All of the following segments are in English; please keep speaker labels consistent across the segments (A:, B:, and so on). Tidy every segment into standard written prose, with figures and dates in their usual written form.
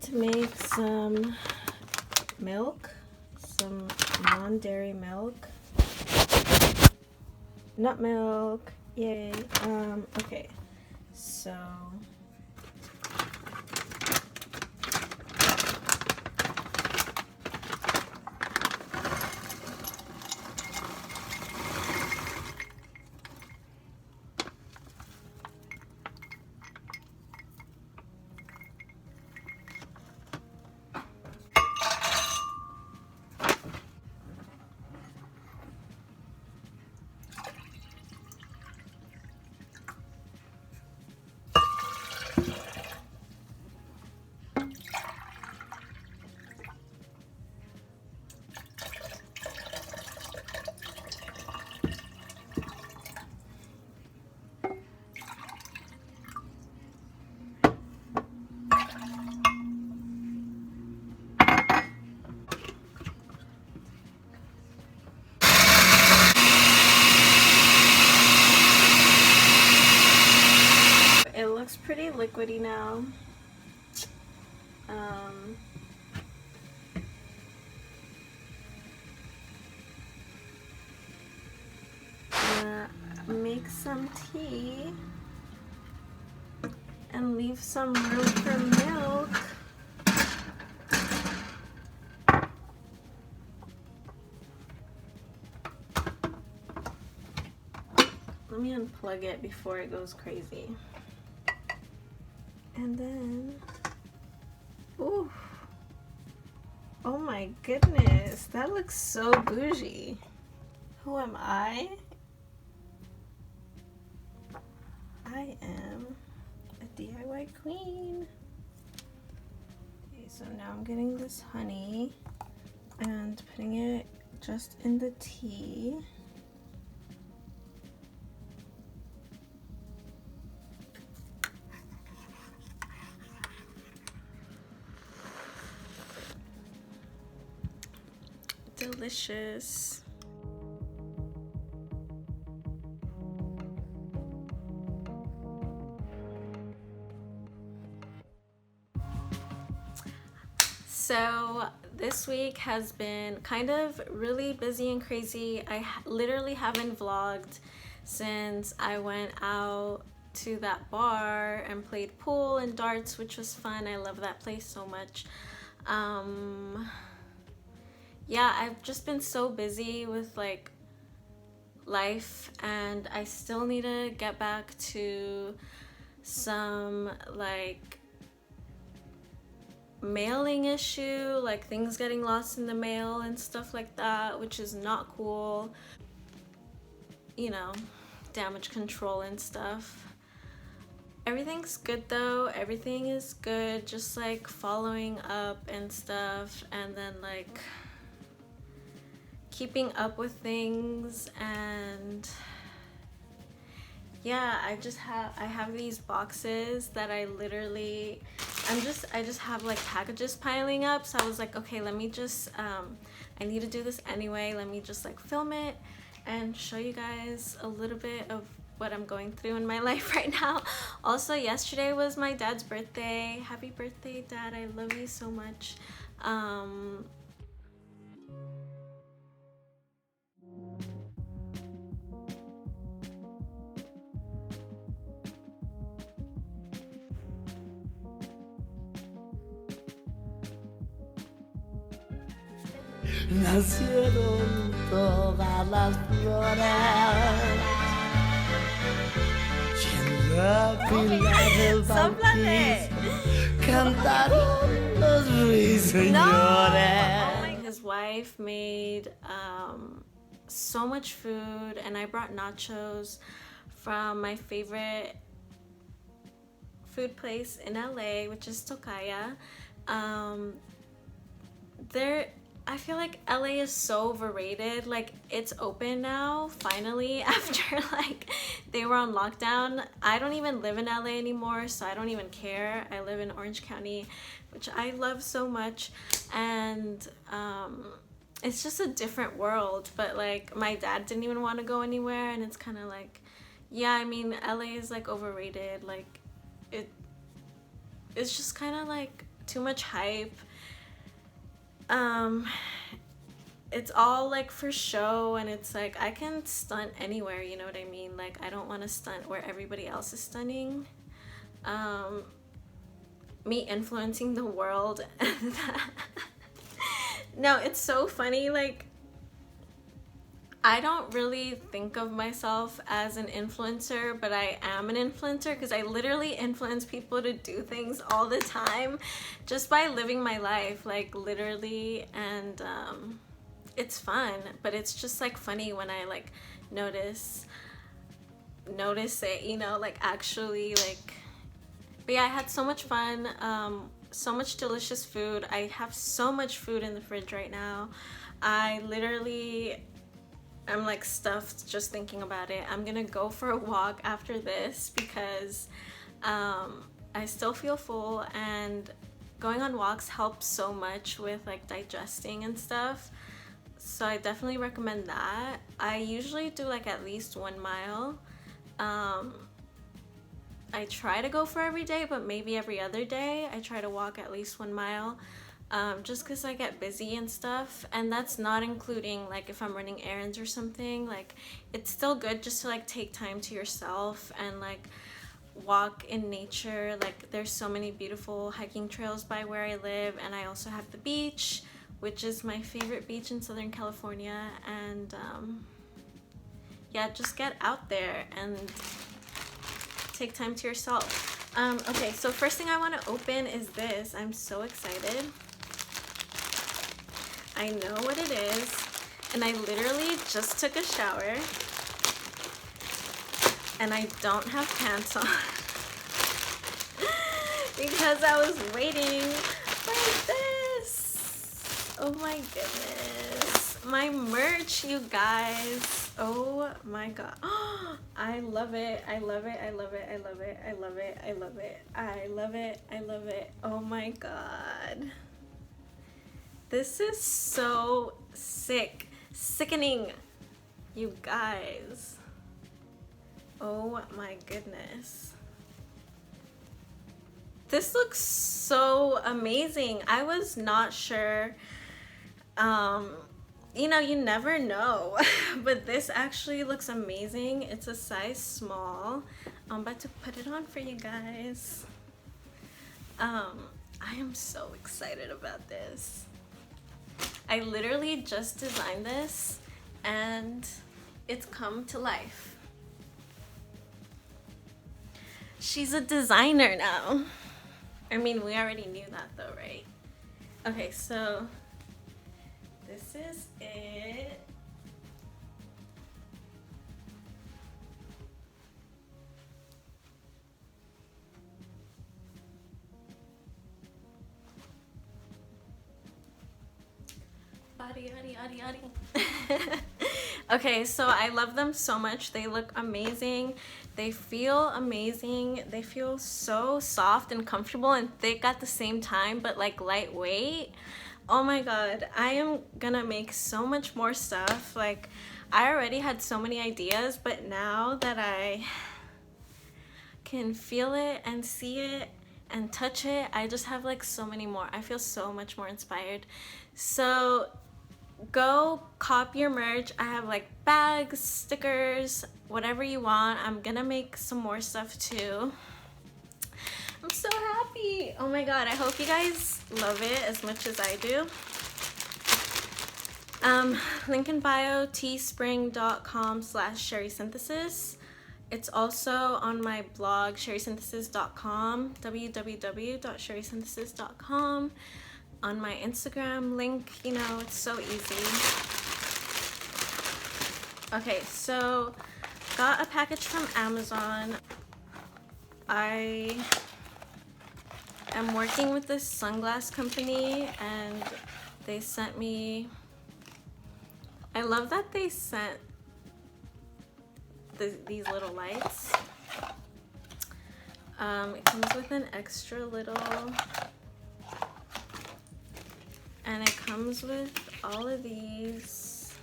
A: to make some milk, some non-dairy milk. Nut milk, yay. Okay, so it looks pretty liquidy now. Make some tea and leave some room for milk. Let me unplug it before it goes crazy. And then, ooh, oh my goodness, that looks so bougie. Who am I? I am a DIY queen. Okay, so now I'm getting this honey and putting it just in the tea. Delicious. So this week has been kind of really busy and crazy. I literally haven't vlogged since I went out to that bar and played pool and darts, which was fun. I love that place so much. Yeah, I've just been so busy with like life, and I still need to get back to some like mailing issue, like things getting lost in the mail and stuff like that, which is not cool. You know, damage control and stuff. Everything's good though, everything is good, just like following up and stuff, and then like keeping up with things. And yeah, I have these boxes that I just have like packages piling up, so I was like, okay, let me just I need to do this anyway, let me just like film it and show you guys a little bit of what I'm going through in my life right now. Also, yesterday was my dad's birthday. Happy birthday, Dad, I love you so much.
B: Nacieron todas las flores y en la pila del bautizo cantaron los ruiseñores.
A: His wife made so much food, and I brought nachos from my favorite food place in LA, which is Tocaya. I feel like LA is so overrated. Like, it's open now, finally, after like they were on lockdown. I don't even live in LA anymore, so I don't even care. I live in Orange County, which I love so much, and it's just a different world. But like, my dad didn't even want to go anywhere, and it's kind of like, yeah, I mean, LA is like overrated. Like, it's just kind of like too much hype. It's all like for show, and it's like I can stunt anywhere, you know what I mean? Like I don't want to stunt where everybody else is stunning. Me influencing the world. No, it's so funny, like I don't really think of myself as an influencer, but I am an influencer because I literally influence people to do things all the time just by living my life, like literally. And it's fun, but it's just like funny when I like notice it, you know, like actually like. But yeah, I had so much fun, so much delicious food. I have so much food in the fridge right now. I literally, I'm like stuffed just thinking about it. I'm gonna go for a walk after this because I still feel full, and going on walks helps so much with like digesting and stuff. So I definitely recommend that. I usually do like at least 1 mile. I try to go for every day, but maybe every other day I try to walk at least 1 mile, just because I get busy and stuff. And that's not including like if I'm running errands or something. Like it's still good just to like take time to yourself and like walk in nature. Like there's so many beautiful hiking trails by where I live, and I also have the beach, which is my favorite beach in Southern California. And yeah, just get out there and take time to yourself. Okay, so first thing I want to open is this. I'm so excited. I know what it is, and I literally just took a shower and I don't have pants on because I was waiting for this. Oh my goodness, my merch, you guys. Oh my god. I love it. I love it. I love it. I love it. I love it. I love it. I love it. I love it. Oh my god. This is so sick. Sickening. You guys. Oh my goodness. This looks so amazing. I was not sure. You know, you never know, but this actually looks amazing. It's a size small. I'm about to put it on for you guys. I am so excited about this. I literally just designed this and it's come to life. She's a designer now. I mean, we already knew that though, right? Okay, so this is it. Okay, so I love them so much. They look amazing. They feel amazing. They feel so soft and comfortable and thick at the same time, but like lightweight. Oh my god, I am gonna make so much more stuff. Like I already had so many ideas, but now that I can feel it and see it and touch it, I just have like so many more. I feel so much more inspired. So go cop your merch. I have like bags, stickers, whatever you want. I'm gonna make some more stuff too. I'm so happy. Oh my god, I hope you guys love it as much as I do. Link in bio, teespring.com/Sherrysynthesis. It's also on my blog, Sherrysynthesis.com, www.sherrysynthesis.com. On my Instagram link, you know, it's so easy. Okay, so got a package from Amazon. I am working with this sunglass company and they sent me, I love that they sent these little lights. It comes with an extra little, and it comes with all of these.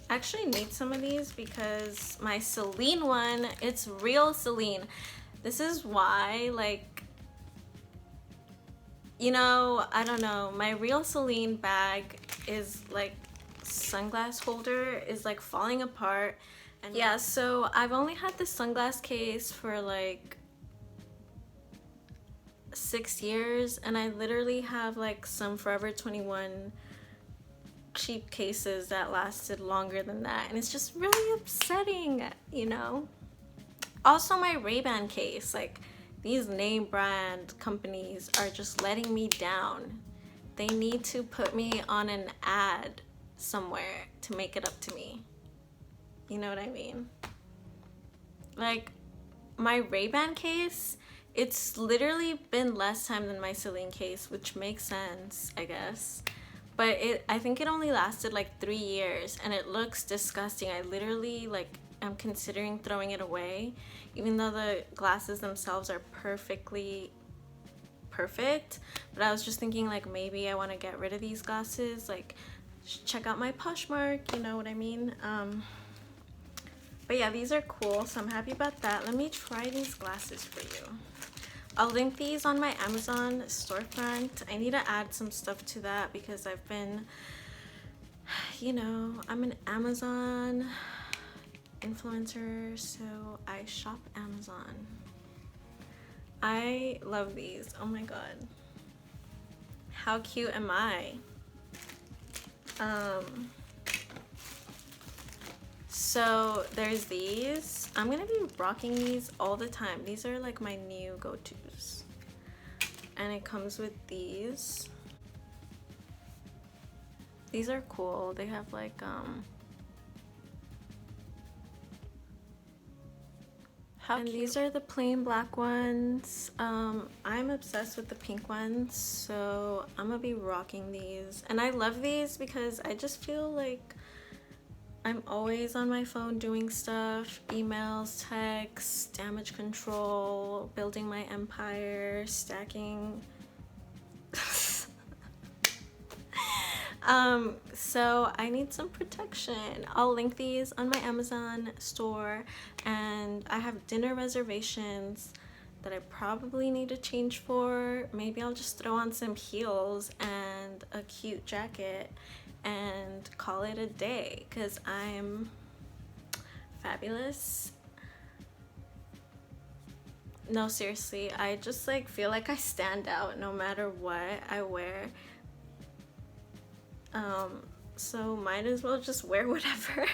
A: I actually need some of these because my Celine one, it's real Celine. This is why, like, you know, I don't know, my real Celine bag is like sunglass holder is like falling apart. And yeah, so I've only had this sunglass case for like 6 years, and I literally have like some Forever 21 cheap cases that lasted longer than that, and it's just really upsetting, you know. Also, my Ray-Ban case, like, these name brand companies are just letting me down. They need to put me on an ad somewhere to make it up to me. You know what I mean? Like, my Ray-Ban case, it's literally been less time than my Celine case, which makes sense, I guess. But I think it only lasted like 3 years, and it looks disgusting. I literally like am considering throwing it away, even though the glasses themselves are perfectly perfect. But I was just thinking like maybe I want to get rid of these glasses, like check out my Poshmark, you know what I mean? But yeah, these are cool, so I'm happy about that. Let me try these glasses for you. I'll link these on my Amazon storefront. I need to add some stuff to that because I've been, you know, I'm an Amazon influencer, so I shop Amazon. I love these. Oh my god. How cute am I? So there's these. I'm gonna be rocking these all the time. These are like my new go-tos. And it comes with these. These are cool. They have like and these are the plain black ones. I'm obsessed with the pink ones, so I'm gonna be rocking these. And I love these because I just feel like I'm always on my phone doing stuff, emails, texts, damage control, building my empire, stacking. So I need some protection. I'll link these on my Amazon store, and I have dinner reservations that I probably need to change for. Maybe I'll just throw on some heels and a cute jacket and call it a day because I'm fabulous. No, seriously, I just like feel like I stand out no matter what I wear. So might as well just wear whatever.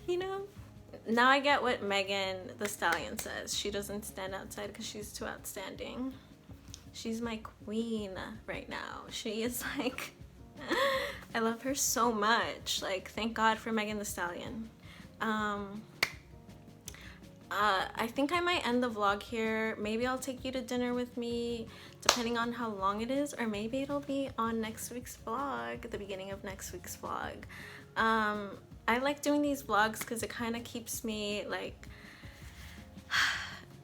A: You know? Now I get what Megan Thee Stallion says. She doesn't stand outside because she's too outstanding. She's my queen right now. She is like I love her so much. Like, thank God for Megan Thee Stallion. I think I might end the vlog here. Maybe I'll take you to dinner with me, depending on how long it is, or maybe it'll be on next week's vlog, the beginning of next week's vlog. I like doing these vlogs because it kind of keeps me like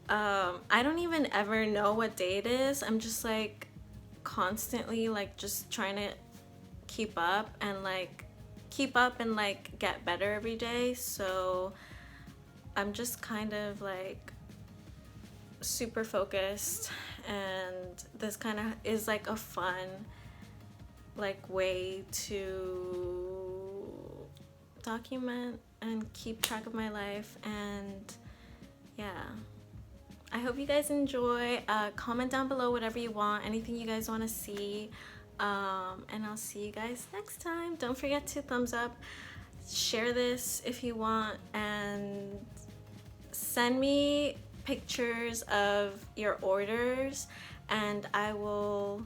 A: I don't even ever know what day it is. I'm just like constantly like just trying to keep up and like get better every day. So I'm just kind of like super focused, and this kind of is like a fun like way to document and keep track of my life. And yeah, I hope you guys enjoy. Comment down below whatever you want, anything you guys want to see, and I'll see you guys next time. Don't forget to thumbs up, share this if you want, and send me pictures of your orders and I will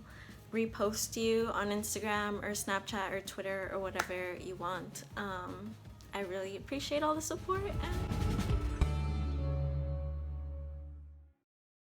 A: repost you on Instagram or Snapchat or Twitter or whatever you want. I really appreciate all the support, and